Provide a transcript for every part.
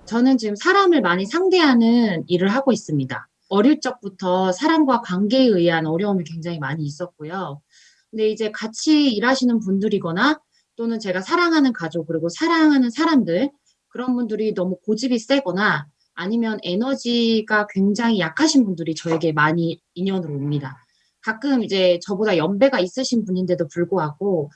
저는 지금 사람을 많이 상대하는 일을 하고 있습니다. 어릴 적부터 사람과 관계에 의한 어려움이 굉장히 많이 있었고요. 근데 이제 같이 일하시는 분들이거나 또는 제가 사랑하는 가족 그리고 사랑하는 사람들 그런 분들이 너무 고집이 세거나 아니면 에너지가 굉장히 약하신 분들이 저에게 많이 인연으로 옵니다. 가끔 이제 저보다 연배가 있으신 분인데도 불구하고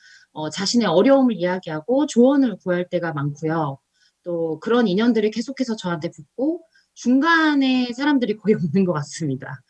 자신의 어려움을 이야기하고 조언을 구할 때가 많고요. 또 그런 인연들이 계속해서 저한테 붙고 중간에 사람들이 거의 없는 것 같습니다.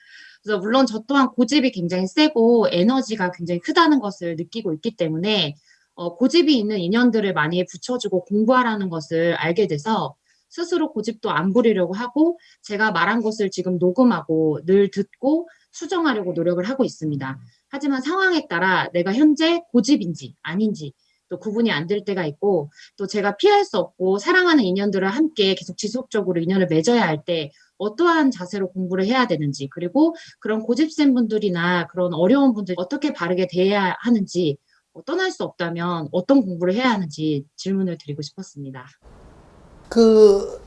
그래서 물론 저 또한 고집이 굉장히 세고 에너지가 굉장히 크다는 것을 느끼고 있기 때문에 고집이 있는 인연들을 많이 붙여주고 공부하라는 것을 알게 돼서 스스로 고집도 안 부리려고 하고 제가 말한 것을 지금 녹음하고 늘 듣고 수정하려고 노력을 하고 있습니다. 하지만 상황에 따라 내가 현재 고집인지 아닌지 또 구분이 안 될 때가 있고 또 제가 피할 수 없고 사랑하는 인연들을 함께 계속 지속적으로 인연을 맺어야 할 때 어떠한 자세로 공부를 해야 되는지 그리고 그런 고집센 분들이나 그런 어려운 분들 어떻게 바르게 대해야 하는지 떠날 수 없다면 어떤 공부를 해야 하는지 질문을 드리고 싶었습니다.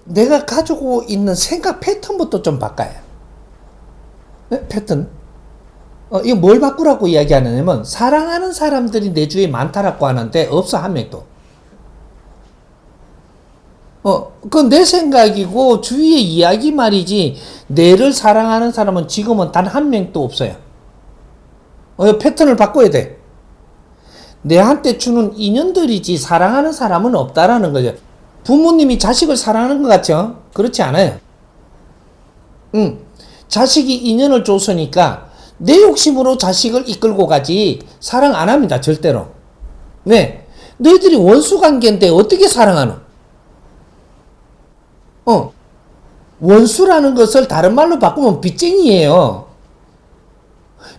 내가 가지고 있는 생각 패턴부터 좀 바꿔요. 네? 패턴. 이거 뭘 바꾸라고 이야기하느냐면, 사랑하는 사람들이 내 주위에 많다라고 하는데, 없어, 한 명도. 그건 내 생각이고, 주위의 이야기 말이지, 내를 사랑하는 사람은 지금은 단 한 명도 없어요. 이 패턴을 바꿔야 돼. 내한테 주는 인연들이지, 사랑하는 사람은 없다라는 거죠. 부모님이 자식을 사랑하는 것 같죠? 그렇지 않아요. 자식이 인연을 줬으니까 내 욕심으로 자식을 이끌고 가지 사랑 안 합니다. 절대로. 왜? 너희들이 원수 관계인데 어떻게 사랑하노? 원수라는 것을 다른 말로 바꾸면 빚쟁이예요.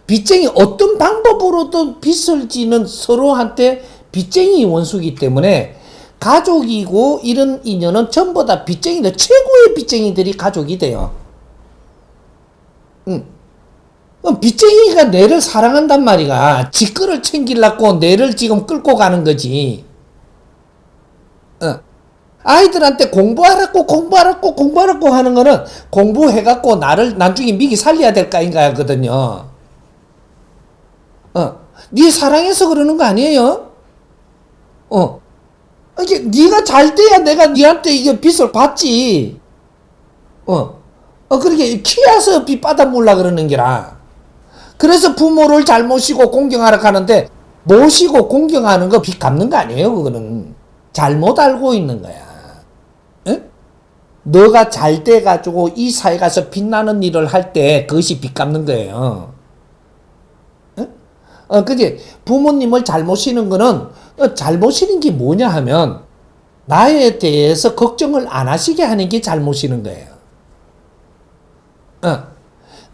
빚쟁이 어떤 방법으로든 빚을 지는 서로한테 빚쟁이 원수이기 때문에 가족이고 이런 인연은 전부 다 빚쟁이들, 최고의 빚쟁이들이 가족이 돼요. 빚쟁이가 내를 사랑한단 말이가. 지 끌을 챙기려고 내를 지금 끌고 가는 거지. 아이들한테 공부하라고 하는 거는 공부해갖고 나를 나중에 미기 살려야 될 거인가 하거든요. 네 사랑해서 그러는 거 아니에요? 이게 네가 잘 돼야 내가 네한테 이게 빚을 받지. 그렇게 키워서 빚 받아 물라 그러는 게라. 그래서 부모를 잘 모시고 공경하러 가는데, 모시고 공경하는 거 빚 갚는 거 아니에요. 그거는 잘못 알고 있는 거야. 응? 너가 잘 돼가지고 이 사회 가서 빛나는 일을 할 때 그것이 빚 갚는 거예요. 응? 그지? 부모님을 잘 모시는 거는, 잘 모시는 게 뭐냐 하면 나에 대해서 걱정을 안 하시게 하는 게 잘 모시는 거예요.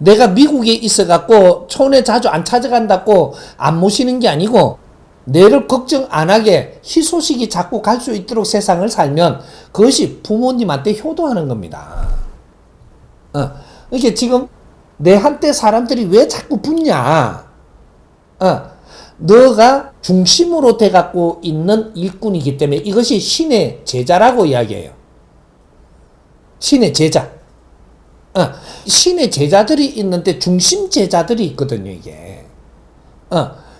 내가 미국에 있어갖고 촌에 자주 안 찾아간다고 안 모시는 게 아니고, 내를 걱정 안 하게 희소식이 자꾸 갈 수 있도록 세상을 살면 그것이 부모님한테 효도하는 겁니다. 이게 지금 내한테 사람들이 왜 자꾸 붙냐? 너가 중심으로 돼갖고 있는 일꾼이기 때문에 이것이 신의 제자라고 이야기해요. 신의 제자. 신의 제자들이 있는데 중심 제자들이 있거든요, 이게.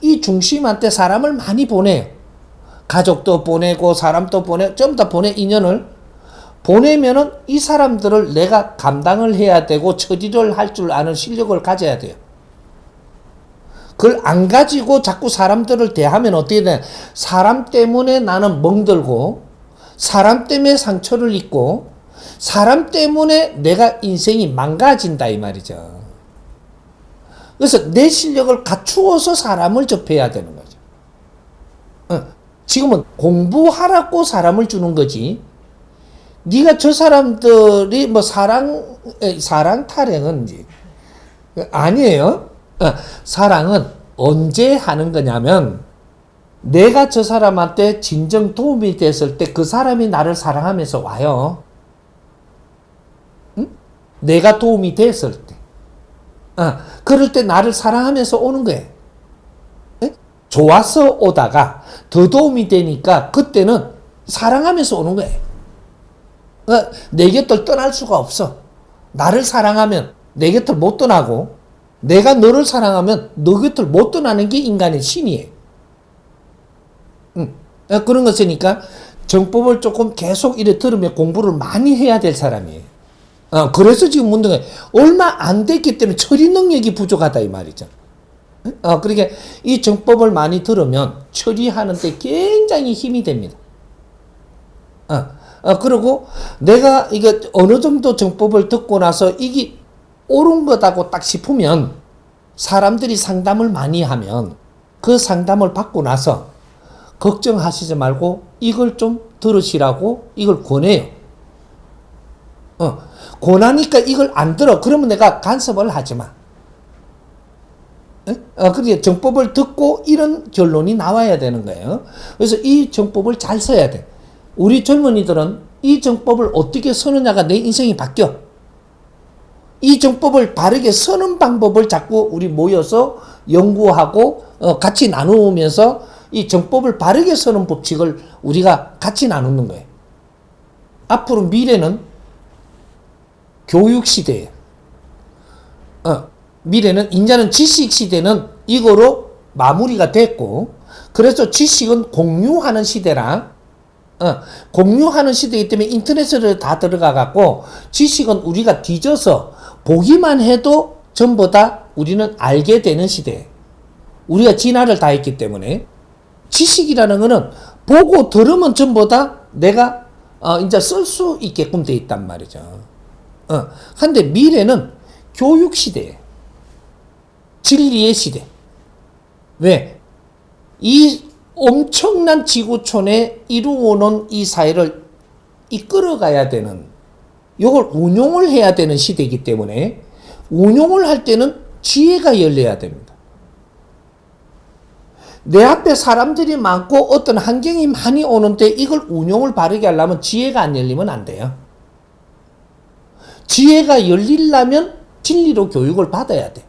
이 중심한테 사람을 많이 보내요. 가족도 보내고, 사람도 전부 다 인연을. 보내면은 이 사람들을 내가 감당을 해야 되고, 처리를 할 줄 아는 실력을 가져야 돼요. 그걸 안 가지고 자꾸 사람들을 대하면 어떻게 돼? 사람 때문에 나는 멍들고, 사람 때문에 상처를 입고, 사람 때문에 내가 인생이 망가진다 이 말이죠. 그래서 내 실력을 갖추어서 사람을 접해야 되는 거죠. 지금은 공부하라고 사람을 주는 거지. 네가 저 사람들이 뭐 사랑 타령은 아니에요. 사랑은 언제 하는 거냐면, 내가 저 사람한테 진정 도움이 됐을 때 그 사람이 나를 사랑하면서 와요. 내가 도움이 됐을 때. 그럴 때 나를 사랑하면서 오는 거예요. 좋아서 오다가 더 도움이 되니까 그때는 사랑하면서 오는 거예요. 내 곁을 떠날 수가 없어. 나를 사랑하면 내 곁을 못 떠나고, 내가 너를 사랑하면 너 곁을 못 떠나는 게 인간의 신이에요. 그런 것이니까 정법을 조금 계속 이래 들으면 공부를 많이 해야 될 사람이에요. 그래서 지금 문제가 얼마 안 됐기 때문에 처리 능력이 부족하다 이 말이죠. 그러니까 이 정법을 많이 들으면 처리하는 데 굉장히 힘이 됩니다. 그리고 내가 이거 어느 정도 정법을 듣고 나서 이게 옳은 거다고 딱 싶으면 사람들이 상담을 많이 하면 그 상담을 받고 나서 걱정하시지 말고 이걸 좀 들으시라고 이걸 권해요. 권하니까 이걸 안 들어. 그러면 내가 간섭을 하지 마. 그게 정법을 듣고 이런 결론이 나와야 되는 거예요. 그래서 이 정법을 잘 써야 돼. 우리 젊은이들은 이 정법을 어떻게 쓰느냐가 내 인생이 바뀌어. 이 정법을 바르게 쓰는 방법을 자꾸 우리 모여서 연구하고 같이 나누면서 이 정법을 바르게 쓰는 법칙을 우리가 같이 나누는 거예요. 앞으로 미래는 교육 시대예요. 미래는 이제는 지식 시대는 이거로 마무리가 됐고, 그래서 지식은 공유하는 시대라. 공유하는 시대이기 때문에 인터넷으로 다 들어가 갖고 지식은 우리가 뒤져서 보기만 해도 전부 다 우리는 알게 되는 시대. 우리가 진화를 다 했기 때문에 지식이라는 거는 보고 들으면 전부 다 내가 이제 쓸 수 있게끔 돼 있단 말이죠. 근데 미래는 교육 시대예요. 진리의 시대. 왜? 이 엄청난 지구촌에 이루어놓은 이 사회를 이끌어가야 되는, 이걸 운용을 해야 되는 시대이기 때문에 운용을 할 때는 지혜가 열려야 됩니다. 내 앞에 사람들이 많고 어떤 환경이 많이 오는데 이걸 운용을 바르게 하려면 지혜가 안 열리면 안 돼요. 지혜가 열리려면 진리로 교육을 받아야 돼.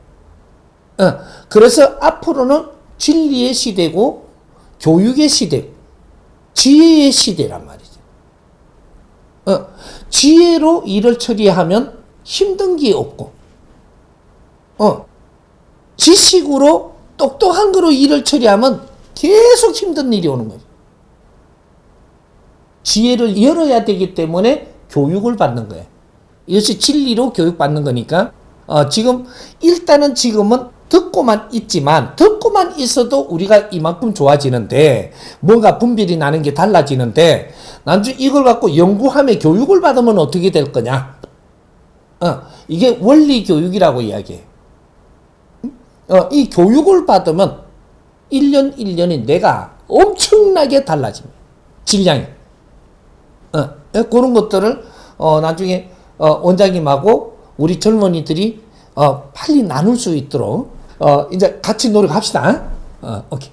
그래서 앞으로는 진리의 시대고 교육의 시대, 지혜의 시대란 말이죠. 지혜로 일을 처리하면 힘든 게 없고, 지식으로 똑똑한 거로 일을 처리하면 계속 힘든 일이 오는 거죠. 지혜를 열어야 되기 때문에 교육을 받는 거예요. 이것이 진리로 교육받는 거니까, 일단은 지금은 듣고만 있지만, 듣고만 있어도 우리가 이만큼 좋아지는데, 뭔가 분별이 나는 게 달라지는데, 나중에 이걸 갖고 연구하며 교육을 받으면 어떻게 될 거냐? 이게 원리 교육이라고 이야기해요. 이 교육을 받으면 1년 1년이 내가 엄청나게 달라집니다. 질량이. 그런 것들을 나중에 원장님하고 우리 젊은이들이 빨리 나눌 수 있도록 이제 같이 노력합시다. 오케이.